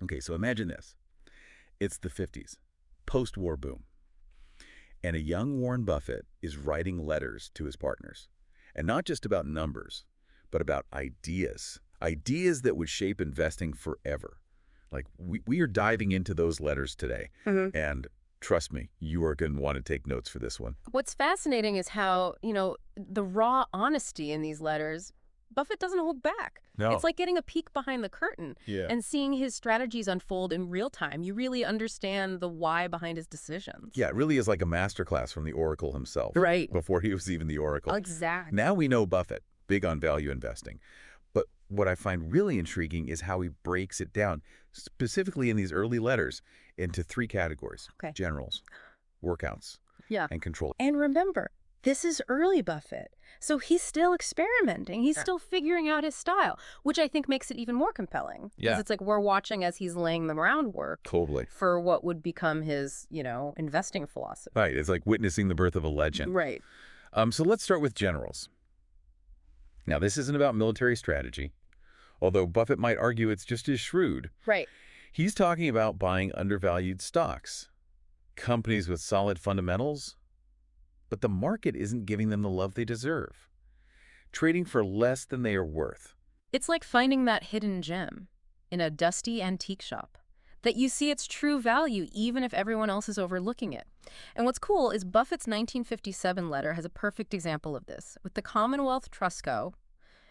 Okay, so imagine this. It's the 50s, post-war boom, and a young Warren Buffett is writing letters to his partners. And not just about numbers, but about ideas. Ideas that would shape investing forever. Like, we are diving into those letters today. And trust me, you are going to want to take notes for this one. What's fascinating is how, the raw honesty in these letters, Buffett doesn't hold back. No. It's like getting a peek behind the curtain and seeing his strategies unfold in real time. You really understand the why behind his decisions. Yeah, it really is like a masterclass from the Oracle himself. Right. Before he was even the Oracle. Exactly. Now we know Buffett, big on value investing. But what I find really intriguing is how he breaks it down, specifically in these early letters, into 3 categories. Okay. Generals, workouts, and control. And remember, this is early Buffett. So he's still experimenting. He's still figuring out his style, which I think makes it even more compelling. Because it's like we're watching as he's laying the groundwork for what would become his, investing philosophy. Right. It's like witnessing the birth of a legend. Right. So let's start with generals. Now, this isn't about military strategy, although Buffett might argue it's just as shrewd. Right. He's talking about buying undervalued stocks, companies with solid fundamentals, but the market isn't giving them the love they deserve, trading for less than they are worth. It's like finding that hidden gem in a dusty antique shop, that you see its true value even if everyone else is overlooking it. And what's cool is Buffett's 1957 letter has a perfect example of this. With the Commonwealth Trust Co.,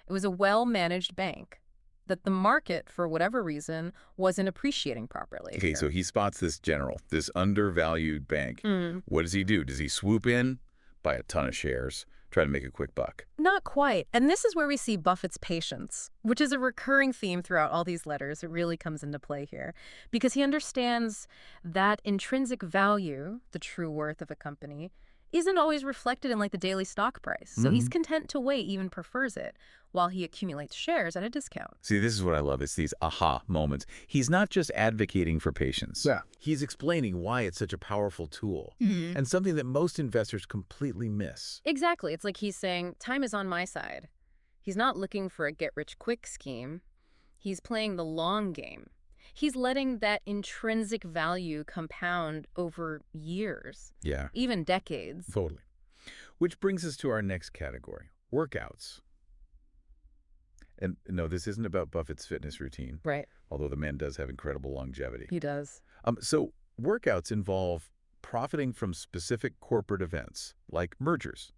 it was a well-managed bank that the market, for whatever reason, wasn't appreciating properly. Okay, so he spots this general, this undervalued bank. What does he do? Does he swoop in, buy a ton of shares, try to make a quick buck? Not quite. And this is where we see Buffett's patience, which is a recurring theme throughout all these letters. It really comes into play here because he understands that intrinsic value, the true worth of a company, isn't always reflected in the daily stock price. So he's content to wait, even prefers it, while he accumulates shares at a discount. See, this is what I love. It's these aha moments. He's not just advocating for patience. Yeah. He's explaining why it's such a powerful tool and something that most investors completely miss. Exactly. It's like he's saying, time is on my side. He's not looking for a get-rich-quick scheme. He's playing the long game. He's letting that intrinsic value compound over years. Yeah. Even decades. Totally. Which brings us to our next category, workouts. And no, this isn't about Buffett's fitness routine. Right. Although the man does have incredible longevity. He does. So workouts involve profiting from specific corporate events like mergers,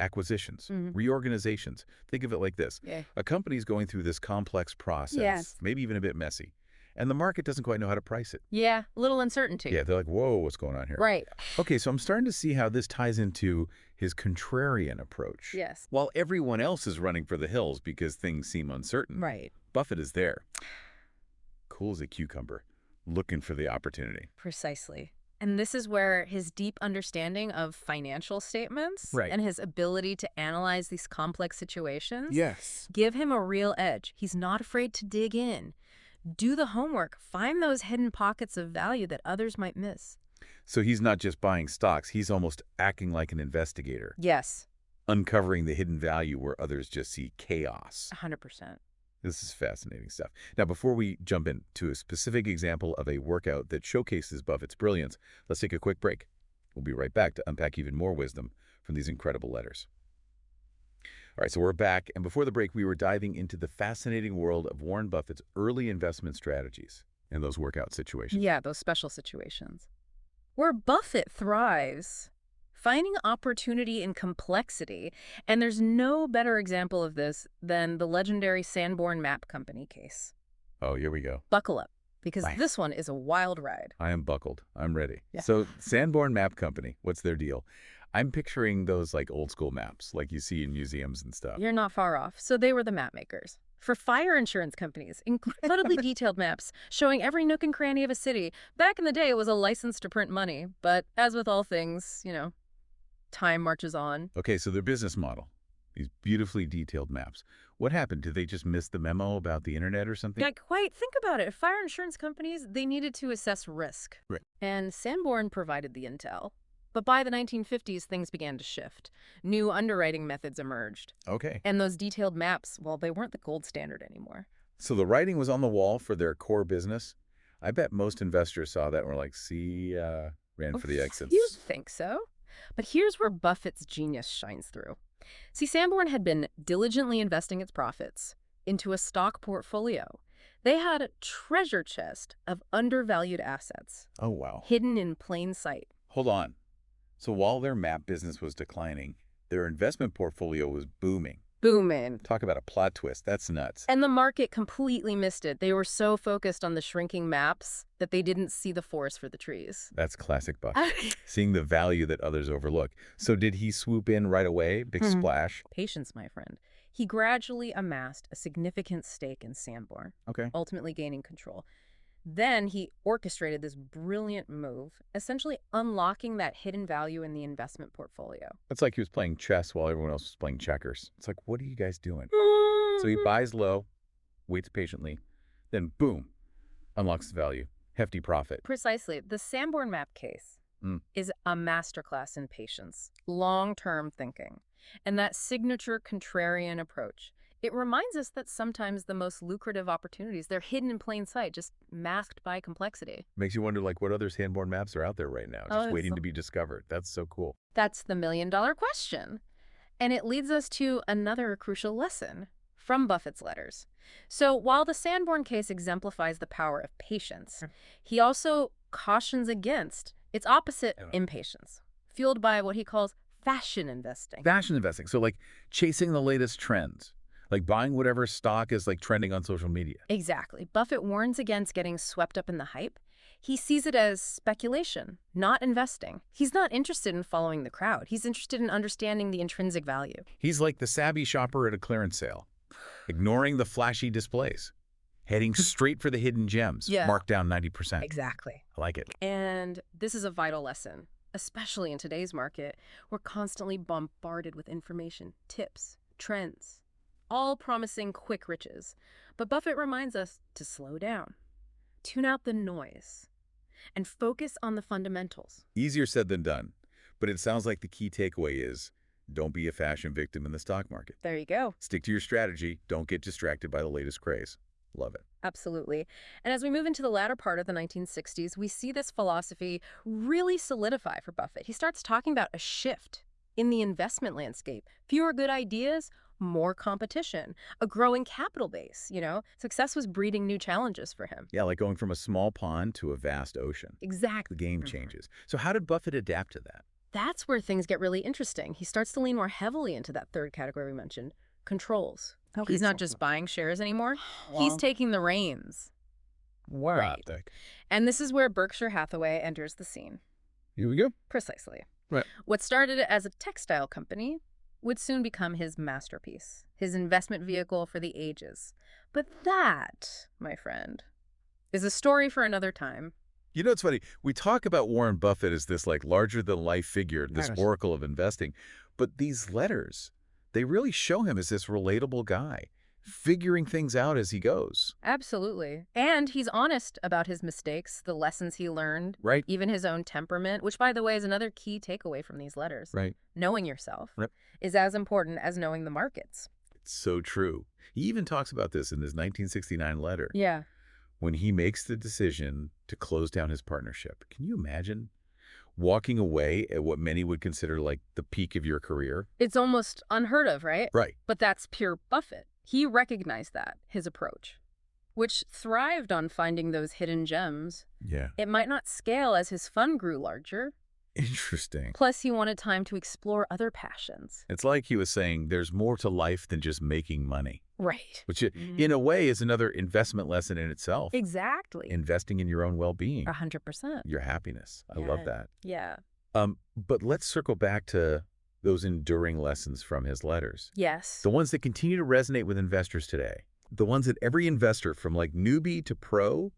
acquisitions, reorganizations. Think of it like this. Yeah. A company's going through this complex process, maybe even a bit messy, and the market doesn't quite know how to price it. Yeah, a little uncertainty. Yeah, they're like, whoa, what's going on here? Right. Okay, so I'm starting to see how this ties into his contrarian approach. Yes. While everyone else is running for the hills because things seem uncertain, Right. Buffett is there, cool as a cucumber, looking for the opportunity. Precisely. And this is where his deep understanding of financial statements and his ability to analyze these complex situations give him a real edge. He's not afraid to dig in. Do the homework. Find those hidden pockets of value that others might miss. So he's not just buying stocks, he's almost acting like an investigator. Yes. Uncovering the hidden value where others just see chaos. 100%. This is fascinating stuff. Now, before we jump into a specific example of a workout that showcases Buffett's brilliance, let's take a quick break. We'll be right back to unpack even more wisdom from these incredible letters. All right, so we're back, and before the break, we were diving into the fascinating world of Warren Buffett's early investment strategies and those workout situations. Yeah, those special situations. Where Buffett thrives, finding opportunity in complexity, and there's no better example of this than the legendary Sanborn Map Company case. Oh, here we go. Buckle up, because this one is a wild ride. I am buckled. I'm ready. Yeah. So Sanborn Map Company, what's their deal? I'm picturing those old school maps like you see in museums and stuff. You're not far off. So they were the map makers. For fire insurance companies, incredibly detailed maps showing every nook and cranny of a city. Back in the day, it was a license to print money. But as with all things, time marches on. Okay, so their business model, these beautifully detailed maps. What happened? Did they just miss the memo about the internet or something? Not quite. Think about it. Fire insurance companies, they needed to assess risk. Right. And Sanborn provided the intel. But by the 1950s, things began to shift. New underwriting methods emerged. Okay. And those detailed maps, well, they weren't the gold standard anymore. So the writing was on the wall for their core business. I bet most investors saw that and were like, see, ran for the You exits. think so? But here's where Buffett's genius shines through. See, Sanborn had been diligently investing its profits into a stock portfolio. They had a treasure chest of undervalued assets, Oh, wow. hidden in plain sight. Hold on. So while their map business was declining, their investment portfolio was booming. Booming. Talk about a plot twist. That's nuts. And the market completely missed it. They were so focused on the shrinking maps that they didn't see the forest for the trees. That's classic Buffett. Seeing the value that others overlook. So did he swoop in right away? Big splash? Patience, my friend. He gradually amassed a significant stake in Sanborn, Okay. ultimately gaining control. Then he orchestrated this brilliant move, essentially unlocking that hidden value in the investment portfolio. It's like he was playing chess while everyone else was playing checkers. It's like, what are you guys doing? So he buys low, waits patiently, then boom, unlocks the value. Hefty profit. Precisely. The Sanborn map case is a masterclass in patience, long-term thinking, and that signature contrarian approach. It reminds us that sometimes the most lucrative opportunities, they're hidden in plain sight, just masked by complexity. Makes you wonder, like, what other Sanborn maps are out there right now, just Oh, waiting to be discovered. That's so cool. That's the million-dollar question. And it leads us to another crucial lesson from Buffett's letters. So while the Sanborn case exemplifies the power of patience, he also cautions against its opposite, impatience, fueled by what he calls fashion investing. Fashion investing. So, like, chasing the latest trends. Like buying whatever stock is like trending on social media. Exactly. Buffett warns against getting swept up in the hype. He sees it as speculation, not investing. He's not interested in following the crowd. He's interested in understanding the intrinsic value. He's like the savvy shopper at a clearance sale, ignoring the flashy displays, heading straight for the hidden gems, marked down 90%. Exactly. I like it. And this is a vital lesson, especially in today's market. We're constantly bombarded with information, tips, trends, all promising quick riches. But Buffett reminds us to slow down, tune out the noise, and focus on the fundamentals. Easier said than done, but it sounds like the key takeaway is don't be a fashion victim in the stock market. There you go. Stick to your strategy. Don't get distracted by the latest craze. Love it. Absolutely. And as we move into the latter part of the 1960s, we see this philosophy really solidify for Buffett. He starts talking about a shift in the investment landscape. Fewer good ideas, more competition, a growing capital base, Success was breeding new challenges for him. Yeah, like going from a small pond to a vast ocean. Exactly. The game changes. So how did Buffett adapt to that? That's where things get really interesting. He starts to lean more heavily into that third category we mentioned, controls. Okay, He's not just buying shares anymore. He's taking the reins. Wow. Right. And this is where Berkshire Hathaway enters the scene. Here we go. Precisely. Right. What started as a textile company would soon become his masterpiece, his investment vehicle for the ages. But that, my friend, is a story for another time. You know, it's funny. We talk about Warren Buffett as this like larger-than-life figure, this oracle of investing. But these letters, they really show him as this relatable guy, figuring things out as he goes. Absolutely. And he's honest about his mistakes, the lessons he learned, Right. even his own temperament, which, by the way, is another key takeaway from these letters. Right. Knowing yourself Yep. is as important as knowing the markets. It's so true. He even talks about this in his 1969 letter. Yeah. When he makes the decision to close down his partnership. Can you imagine walking away at what many would consider like the peak of your career? It's almost unheard of, right? Right. But that's pure Buffett. He recognized that, his approach, which thrived on finding those hidden gems. Yeah. It might not scale as his fund grew larger. Interesting. Plus, he wanted time to explore other passions. It's like he was saying there's more to life than just making money. Right. Which, in a way, is another investment lesson in itself. Exactly. Investing in your own well-being, 100%. your happiness. I love that. Yeah. But let's circle back to those enduring lessons from his letters. Yes. The ones that continue to resonate with investors today. The ones that every investor from like newbie to pro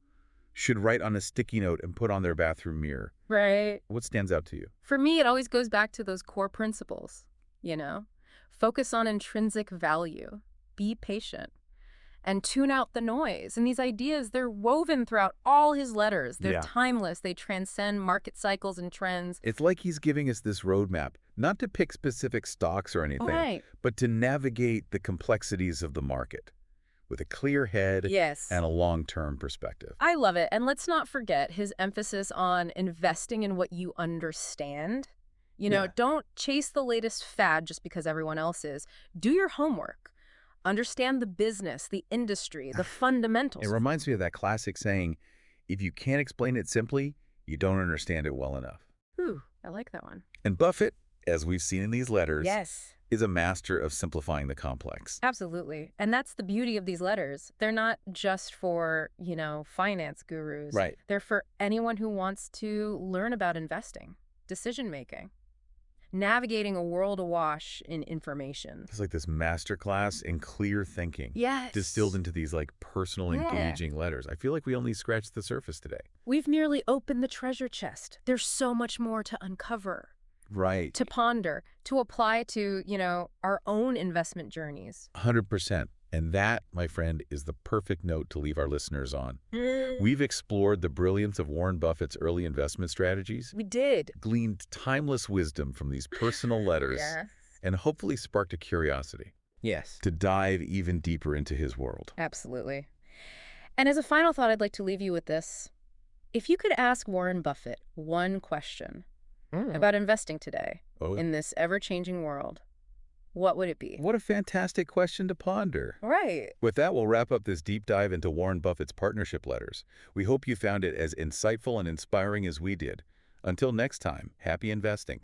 should write on a sticky note and put on their bathroom mirror. Right. What stands out to you? For me, it always goes back to those core principles, Focus on intrinsic value. Be patient. And tune out the noise. And these ideas, they're woven throughout all his letters. They're timeless. They transcend market cycles and trends. It's like he's giving us this roadmap, not to pick specific stocks or anything, but to navigate the complexities of the market with a clear head Yes. and a long-term perspective. I love it. And let's not forget his emphasis on investing in what you understand. Yeah. Don't chase the latest fad just because everyone else is. Do your homework. Understand the business, the industry, the It fundamentals. reminds me of that classic saying, if you can't explain it simply, you don't understand it well enough. Ooh, I like that one. And Buffett, as we've seen in these letters, Yes. is a master of simplifying the complex. Absolutely. And that's the beauty of these letters. They're not just for, finance gurus. Right. They're for anyone who wants to learn about investing, decision making, navigating a world awash in information. It's like this masterclass in clear thinking. Yes. Distilled into these personal, Yeah. engaging letters. I feel like we only scratched the surface today. We've merely opened the treasure chest. There's so much more to uncover, Right. to ponder, to apply to, our own investment journeys. 100%. And that, my friend, is the perfect note to leave our listeners on. We've explored the brilliance of Warren Buffett's early investment strategies, We did. gleaned timeless wisdom from these personal letters, Yeah. and hopefully sparked a curiosity Yes. to dive even deeper into his world. Absolutely. And as a final thought, I'd like to leave you with this. If you could ask Warren Buffett one question about investing today Oh, in this ever-changing world, what would it be? what a fantastic question to ponder. Right. With that, we'll wrap up this deep dive into Warren Buffett's partnership letters. We hope you found it as insightful and inspiring as we did. Until next time, happy investing.